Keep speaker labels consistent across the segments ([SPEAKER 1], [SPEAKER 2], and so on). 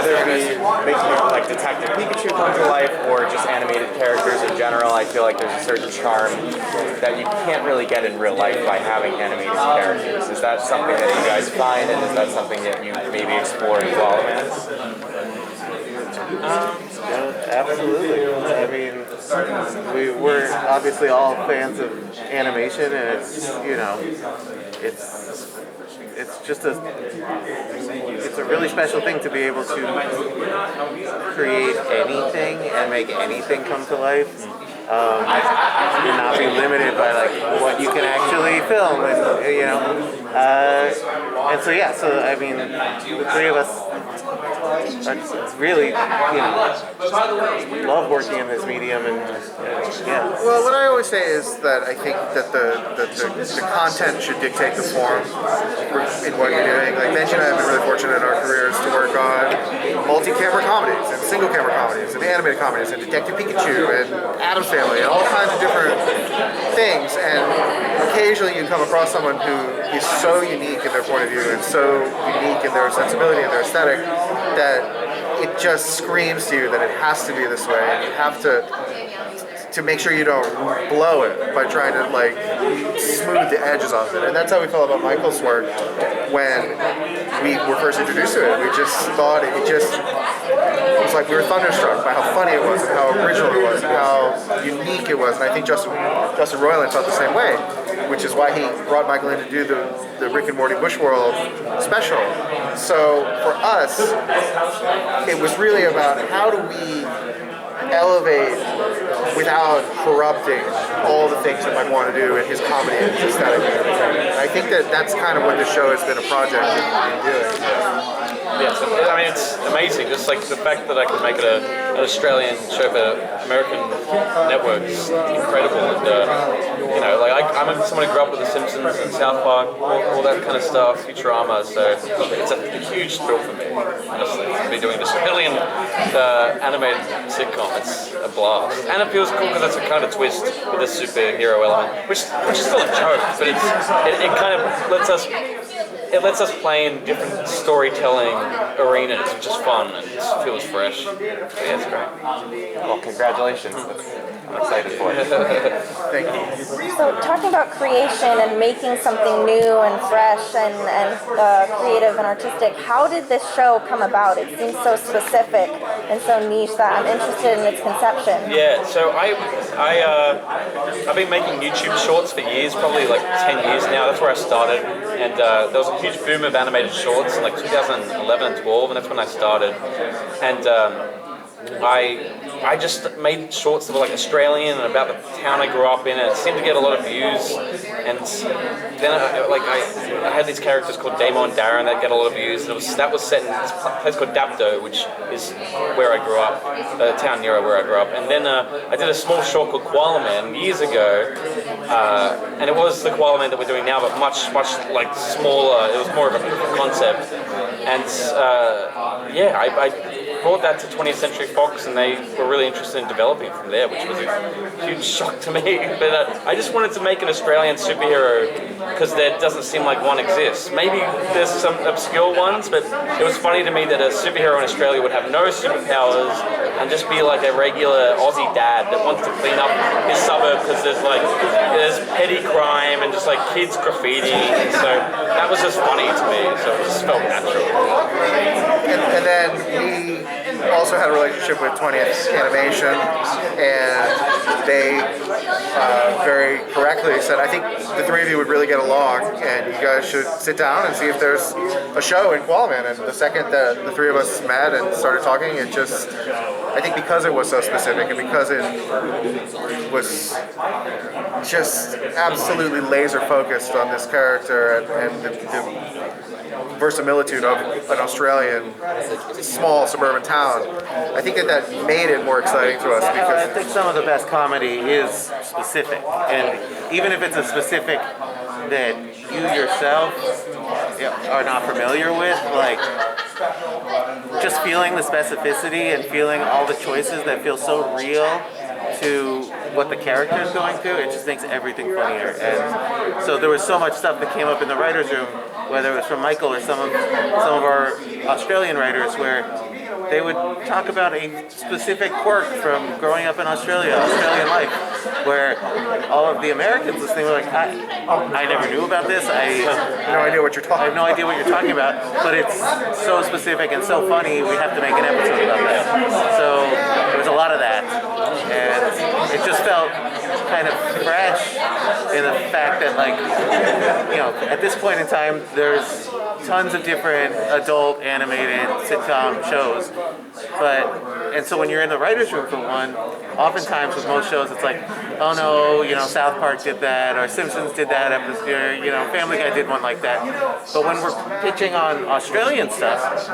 [SPEAKER 1] whether it be making like Detective Pikachu come to life or just animated characters in general, I feel like there's a certain charm that you can't really get in real life by having animated characters. Is that something that you guys find, and is that something that you maybe explore in Koala Man?
[SPEAKER 2] Absolutely. I mean, we're obviously all fans of animation, and it's just it's a really special thing to be able to create anything and make anything come to life. And not be limited by like what you can actually film, and so yeah. So I mean, the three of us. It's really, love working in this medium, and yeah.
[SPEAKER 3] Well, what I always say is that I think that the content should dictate the form in what you're doing. Like Benji and I have been really fortunate in our careers to work on multi-camera comedies and single-camera comedies and animated comedies and Detective Pikachu and Addams Family and all kinds of different things. And occasionally you come across someone who is so unique in their point of view and so unique in their sensibility and their aesthetic that it just screams to you that it has to be this way, and you have to make sure you don't blow it by trying to like smooth the edges off it. And that's how we felt about Michael's work when we were first introduced to it. We just thought it was like we were thunderstruck by how funny it was and how original it was and how unique it was. And I think Justin Roiland felt the same way, which is why he brought Michael in to do the Rick and Morty Bushworld special. So for us, it was really about how do we elevate without corrupting all the things that Mike wanted to do in his comedy and his aesthetic and everything. And I think that that's kind of what the show has been a project in doing.
[SPEAKER 4] Yes, I mean it's amazing. Just like the fact that I can make it an Australian show for American networks is incredible. And like I'm someone who grew up with The Simpsons and South Park, all that kind of stuff, Futurama. So it's a huge thrill for me, honestly, to be doing an Australian animated sitcom. It's a blast, and it feels cool because it's a kind of a twist with a superhero element, which is still a joke, but it kind of lets us. It lets us play in different storytelling arenas, which is fun and it feels fresh. So yeah, it's great.
[SPEAKER 1] Well, congratulations. I'm excited for it.
[SPEAKER 3] Thank you.
[SPEAKER 5] So talking about creation and making something new and fresh and creative and artistic, how did this show come about? It seems so specific and so niche that I'm interested in its conception.
[SPEAKER 4] Yeah, so I've been making YouTube shorts for years, probably like 10 years now. That's where I started. And there was a huge boom of animated shorts in like 2011 and 12, and that's when I started. And I just made shorts that were like Australian and about the town I grew up in, and it seemed to get a lot of views. And then I had these characters called Damo and Darren that get a lot of views, and that was set in this place called Dapto, which is where I grew up, the town near where I grew up. And then I did a small short called Koala Man years ago, and it was the Koala Man that we're doing now, but much like smaller. It was more of a proof of concept. And I brought that to 20th Century Fox, and they were really interested in developing from there, which was a huge shock to me. But I just wanted to make an Australian superhero because there doesn't seem like one exists. Maybe there's some obscure ones, but it was funny to me that a superhero in Australia would have no superpowers and just be like a regular Aussie dad that wants to clean up his suburb because there's petty crime and just like kids graffitiing. And so that was just funny to me, so it just felt natural.
[SPEAKER 3] And then we also had a relationship with 20th Animation, and they very correctly said, I think the three of you would really get along, and you guys should sit down and see if there's a show in Koala Man. And the second that the three of us met and started talking, it just, I think because it was so specific and because it was just absolutely laser focused on this character and the verisimilitude of an Australian small suburban town, I think that made it more exciting to us because
[SPEAKER 2] I think some of the best comedy is specific, and even if it's a specific that you yourself are not familiar with, like just feeling the specificity and feeling all the choices that feel so real, to what the character is going through, it just makes everything funnier. And so there was so much stuff that came up in the writers' room, whether it was from Michael or some of our Australian writers, where they would talk about a specific quirk from growing up in Australia, Australian life, where all of the Americans listening were like, I never knew about this. I have no idea what you're talking about, but it's so specific and so funny, we have to make an episode about that. So there was a lot of that, and it just felt kind of fresh in the fact that, like, you know, at this point in time, there's tons of different adult animated sitcom shows, and so when you're in the writer's room for one, oftentimes with most shows it's like, oh no, you know, South Park did that, or Simpsons did that episode, you know, Family Guy did one like that. But when we're pitching on Australian stuff,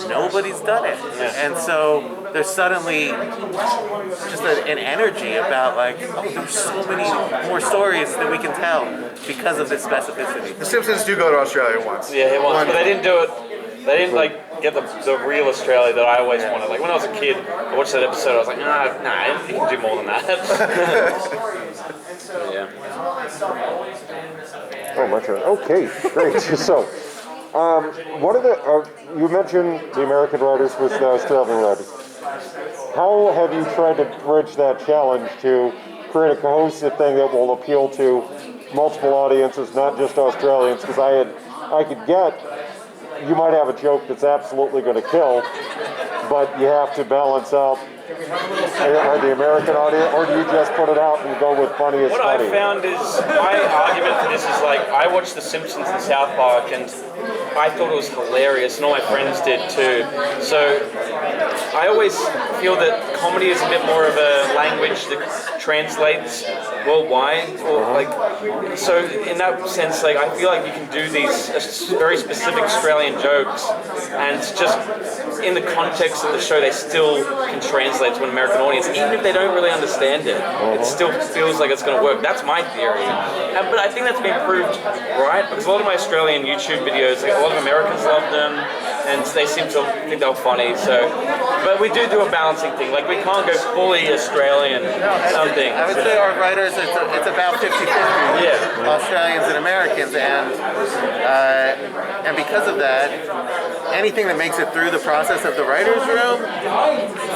[SPEAKER 2] nobody's done it. And so there's suddenly just an energy about, like, oh, there's so many more stories that we can tell because of this specificity.
[SPEAKER 3] The Simpsons do go to Australia once.
[SPEAKER 4] Yeah, once, but they didn't do it. They didn't like get the real Australia that I always wanted. Like when I was a kid, I watched that episode. I was like, nah, you can do more than that. Yeah.
[SPEAKER 6] Oh, my turn. Okay, great. So, what are the? You mentioned the American writers versus the Australian writers. How have you tried to bridge that challenge to create a cohesive thing that will appeal to multiple audiences, not just Australians? Because I could get, you might have a joke that's absolutely going to kill, but you have to balance out the American audience, or do you just put it out and go with funniest
[SPEAKER 4] What
[SPEAKER 6] funny?
[SPEAKER 4] I found is, my argument for this is, like, I watched The Simpsons and South Park, and I thought it was hilarious, and all my friends did too. So I always feel that comedy is a bit more of a language that translates worldwide, or like, so in that sense, like, I feel like you can do these very specific Australian jokes, and just in the context of the show, they still can translate to an American audience, even if they don't really understand it. It still feels like it's going to work. That's my theory. But I think that's been proved right, because a lot of my Australian YouTube videos, like, a lot of Americans love them, and they seem to think they're funny. So, but we do a balancing thing. Like, we can't go fully Australian something.
[SPEAKER 2] I would say our writers, it's about 50-50.
[SPEAKER 4] Yeah.
[SPEAKER 2] Australians and Americans, and because of that, anything that makes it through the process of the writers' room,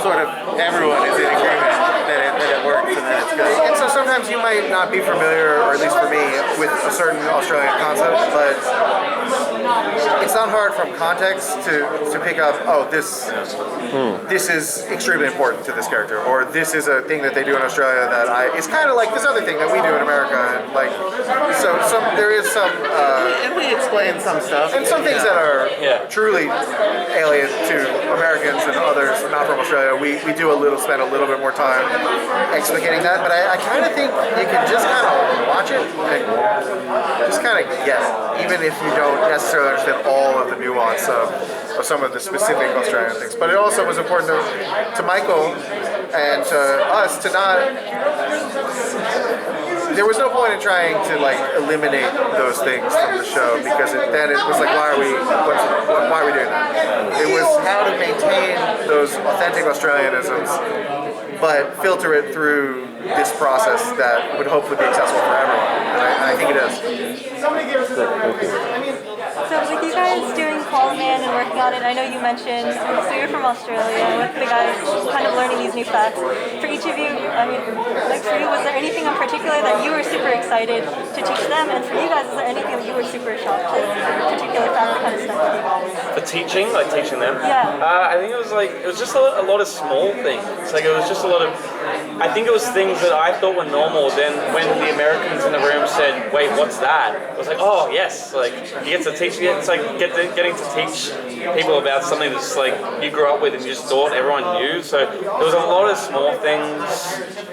[SPEAKER 2] sort of everyone is in agreement that it works and that it's good.
[SPEAKER 3] And so sometimes you might not be familiar, or at least for me, with a certain Australian concept, but it's not hard from context to pick up, oh, this is extremely important to this character, or this is a thing that they do in Australia that it's kind of like this other thing that we do in America, and like, so there is some,
[SPEAKER 2] And we explain some stuff.
[SPEAKER 3] and some things that are truly alien to Americans and others not from Australia. We do spend a little bit more time explicating that, but I kind of think you can just kind of watch it and just kind of get it, even if you don't necessarily understand all of the nuance of some of the specific Australian things. But it also was important to Michael and to us to not. There was no point in trying to, like, eliminate those things from the show, because then it was like, why are we doing that? It was how to maintain those authentic Australianisms, but filter it through this process that would hopefully be accessible for everyone. And I think it is.
[SPEAKER 7] So with you guys doing Calls Man and working on it, I know you mentioned, so you're from Australia, with the guys kind of learning these new facts. For each of you, I mean, like for you, was there anything in particular that you were super excited to teach them? And for you guys, is there anything that you were super shocked that particular fact that kind of stuck with you guys?
[SPEAKER 4] For teaching, like teaching them?
[SPEAKER 7] Yeah.
[SPEAKER 4] I think it was just a lot of small things. Like, it was just a lot of, I think it was things that I thought were normal. Then when the Americans in the room said, wait, what's that? I was like, oh, yes. Like, you get to teach, it's like getting to teach people about something that's like you grew up with and you just thought everyone knew. So there was a lot of small things,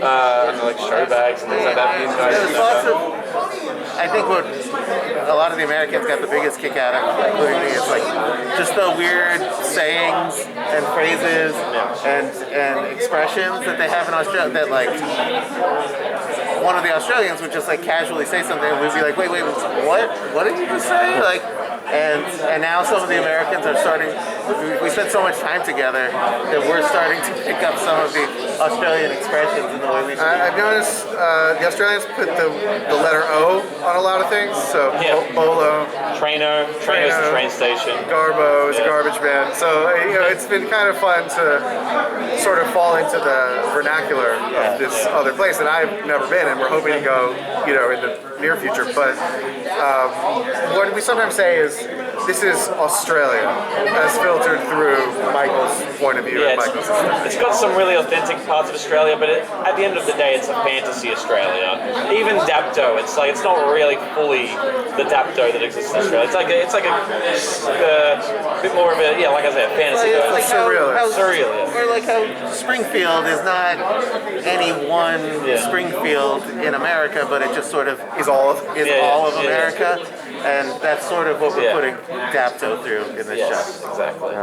[SPEAKER 4] like show bags and things like that for these guys.
[SPEAKER 2] There's lots of, I think what a lot of the Americans got the biggest kick out of, including me, is like just the weird sayings and phrases and expressions that they have in Australia that, like, one of the Australians would just, like, casually say something and we'd be like, wait, what did you just say? Like, And now some of the Americans are starting. We spent so much time together that we're starting to pick up some of the Australian expressions in the way we speak.
[SPEAKER 3] I've noticed the Australians put the letter O on a lot of things. So
[SPEAKER 4] Yeah.
[SPEAKER 3] bolo,
[SPEAKER 4] Trainer's the train station.
[SPEAKER 3] garbo is
[SPEAKER 4] Yeah.
[SPEAKER 3] garbage man. So it's been kind of fun to sort of fall into the vernacular of this other place that I've never been, and we're hoping to go, in the near future. But what we sometimes say is this is Australia, as filtered through Michael's point of view
[SPEAKER 4] Yeah,
[SPEAKER 3] and Michael's.
[SPEAKER 4] it's got some really authentic parts of Australia, but at the end of the day, it's a fantasy Australia. Even Dapto, it's not really fully the Dapto that exists in Australia. It's like a bit more of a like I said, a fantasy.
[SPEAKER 2] It's like
[SPEAKER 3] surreal.
[SPEAKER 4] Surreal, yeah.
[SPEAKER 2] Or like how Springfield is not any one Springfield in America, but it just sort of
[SPEAKER 3] Is all of
[SPEAKER 2] all of
[SPEAKER 4] yeah.
[SPEAKER 2] America, and that's sort of what we're
[SPEAKER 4] Yeah.
[SPEAKER 2] putting Dapto through in this
[SPEAKER 4] Yes,
[SPEAKER 2] show.
[SPEAKER 4] exactly.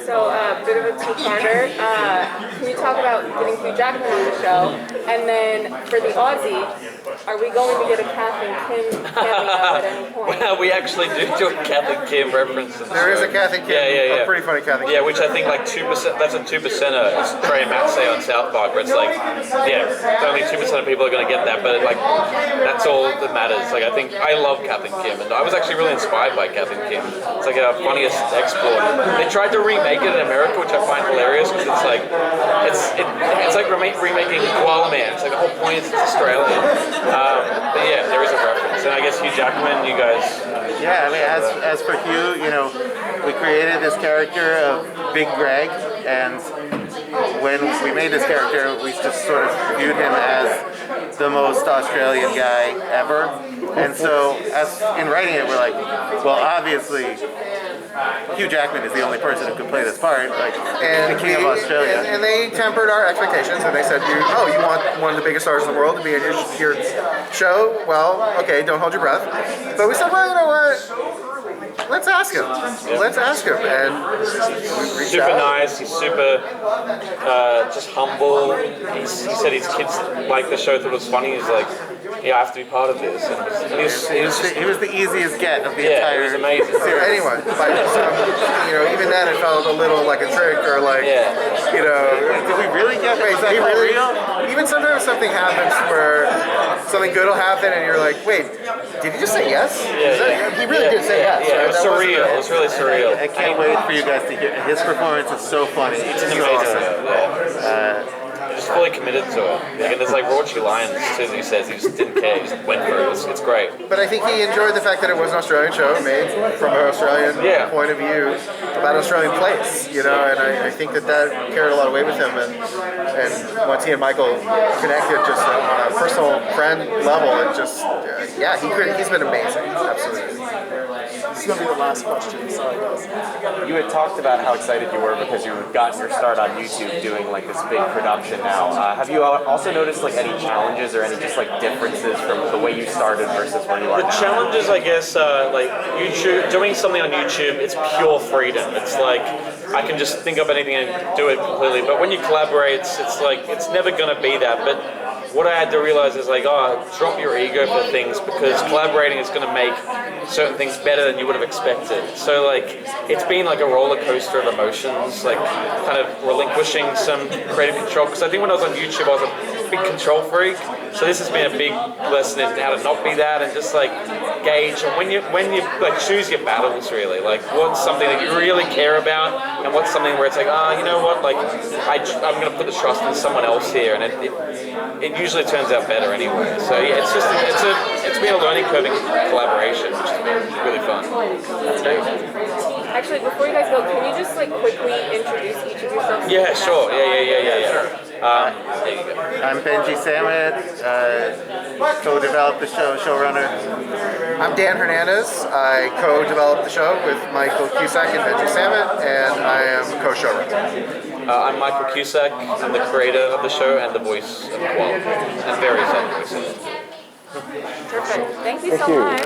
[SPEAKER 8] So a bit of a two-parter. Can you talk about getting Hugh Jackman on the show? And then for the Aussie, are we going to get a Kath and Kim cameo at any point?
[SPEAKER 4] Well, we actually do a Catholic Kim reference. In the
[SPEAKER 3] There is
[SPEAKER 4] show.
[SPEAKER 3] a Catholic Kim,
[SPEAKER 4] Yeah.
[SPEAKER 3] a pretty funny Catholic
[SPEAKER 4] Yeah,
[SPEAKER 3] Kim.
[SPEAKER 4] which I think like 2%. That's a 2%er. It's Trey and Matt say on South Park, where it's like, only 2% of people are going to get that, but like that's all that matters. Like I think I love Kath and Kim, and I was actually really inspired by Kath and Kim. It's like our funniest export. They tried to remake it in America, which I find hilarious because it's like it's like remaking Koala Man. It's like the whole point is it's Australian. But yeah, there is a reference, and I guess Hugh Jackman, you guys.
[SPEAKER 2] Yeah, I mean, as for Hugh, we created this character of Big Greg, and when we made this character, we just sort of viewed him as the most Australian guy ever. And so, as in writing it, we're like, well, obviously, Hugh Jackman is the only person who could play this part, like the King of Australia.
[SPEAKER 3] And they tempered our expectations, and they said, you want one of the biggest stars in the world to be in your show? Well, okay, don't hold your breath. But we said, well, you know what? Let's ask him. Let's ask him. And we reached
[SPEAKER 4] Super
[SPEAKER 3] out.
[SPEAKER 4] nice. He's super just humble. He said his kids liked the show, thought it was funny. He's like, I have to be part of this. And
[SPEAKER 2] He was the easiest get of the
[SPEAKER 4] it
[SPEAKER 2] entire
[SPEAKER 4] was amazing.
[SPEAKER 2] series.
[SPEAKER 3] Anyway, but even then it felt a little like a trick, or like,
[SPEAKER 2] Did we really get
[SPEAKER 3] is that real? Even sometimes something happens where something good will happen, and you're like, wait, did he just say yes? He really did say yes.
[SPEAKER 4] Yeah,
[SPEAKER 3] right?
[SPEAKER 4] it was
[SPEAKER 3] That wasn't
[SPEAKER 4] surreal. It was really surreal.
[SPEAKER 2] I can't wait for you guys to hear. His performance is so funny.
[SPEAKER 4] It's amazing. Just fully committed to it. And there's like raunchy lines too that he says. He just didn't care. He just went for it. It's great.
[SPEAKER 3] But I think he enjoyed the fact that it was an Australian show made from an Australian point of view about an Australian place, and I think that carried a lot of weight with him. And once he and Michael connected just on a personal friend level, it just, he's been amazing. Absolutely.
[SPEAKER 9] This is going to be the last question. Sorry, guys.
[SPEAKER 1] You had talked about how excited you were because you had gotten your start on YouTube doing like this big production now. Have you also noticed like any challenges or any just like differences from the way you started versus where you are
[SPEAKER 4] The
[SPEAKER 1] now?
[SPEAKER 4] challenges, I guess, like YouTube, doing something on YouTube, it's pure freedom. It's like I can just think up anything and do it completely. But when you collaborate, it's like it's never going to be that. But what I had to realize is like, drop your ego for things, because collaborating is going to make certain things better than you would have expected. So like, it's been like a roller coaster of emotions, like kind of relinquishing some creative control. Because I think when I was on YouTube, I was a big control freak. So this has been a big lesson in how to not be that, and just like gauge. And when you like choose your battles, really, like what's something that you really care about, and what's something where it's like, you know what, like I'm going to put the trust in someone else here, and it usually turns out better anyway. So yeah, it's been a learning curve in collaboration, which has been really fun. That's great.
[SPEAKER 8] Actually, before you guys go, can you just like quickly introduce each of yourselves?
[SPEAKER 4] Yeah, sure. Yeah. There you go.
[SPEAKER 2] I'm Benji Samit, co-developed the show, showrunner.
[SPEAKER 3] I'm Dan Hernandez. I co-developed the show with Michael Cusack and Benji Samit, and I am co-showrunner.
[SPEAKER 4] I'm Michael Cusack. I'm the creator of the show and the voice of Koala, and various other voices.
[SPEAKER 8] Perfect. Thank you so much.